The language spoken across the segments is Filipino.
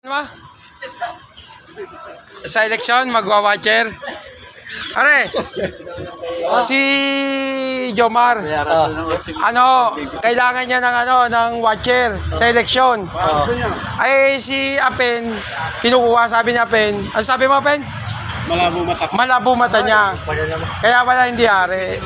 Ano? Sa eleksyon, magwa-watcher. Are, si Jomar, kailangan niya ng watcher sa eleksyon. Ay, si Apen, kinukuha, sabi ni Apen. Ano sabi mo, Apen? Malabo mata niya. Kaya wala, hindi are.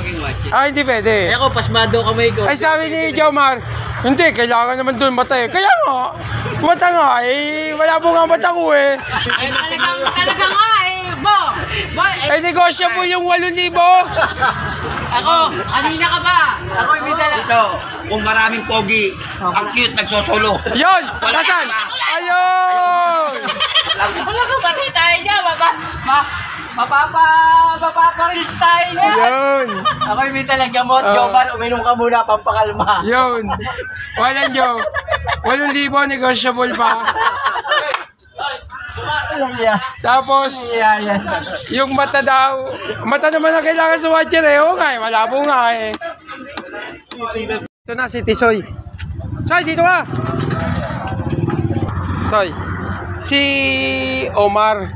Ah, hindi pwede. Kaya ako, pasmado kamay ko. Ay, sabi ni Jomar, hindi, kailangan naman doon mata eh. Kaya nga, mata nga eh. Wala po nga mata ko eh. Ay, talaga nga eh. Bo, Ay, negosyo po yung 8,000. ako, kanina ka ba? Ako, ibigay lang. Ito, kung maraming pogi, ang cute nagsosolo. Yon! Nasaan? Ayun! Wala ka pati tayo niya. Mapaparils tayo niya. Yun! Ako, ibigay lang gamot. Jomar, uminom ka muna, pampakalma. Yun! Walang joke. 8,000, negotiable pa. Tapos, yung mata daw, mata naman ang kailangan sa watcher eh. Oo nga eh, malabo nga eh. Ito na si Tisoy. Soy, dito ka! Soy, si Omar,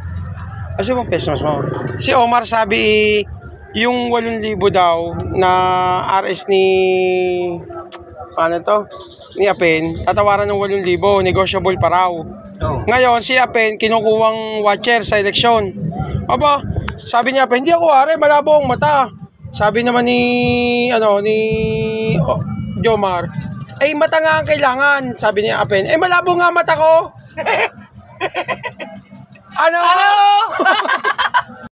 kasi mo pesos mo. Si Omar sabi yung 8,000 daw na RS ni ano to? Ni Apen, tatawaran ng 8,000, negotiable pa raw. Ngayon, si Apen, kinukuwang watcher sa eleksyon. Aba, sabi niya Apen, hindi ako are, malabo ang mata. Sabi naman ni Jomar, ay mata nga ang kailangan. Sabi niya Apen, ay malabo nga mata ko. Ano?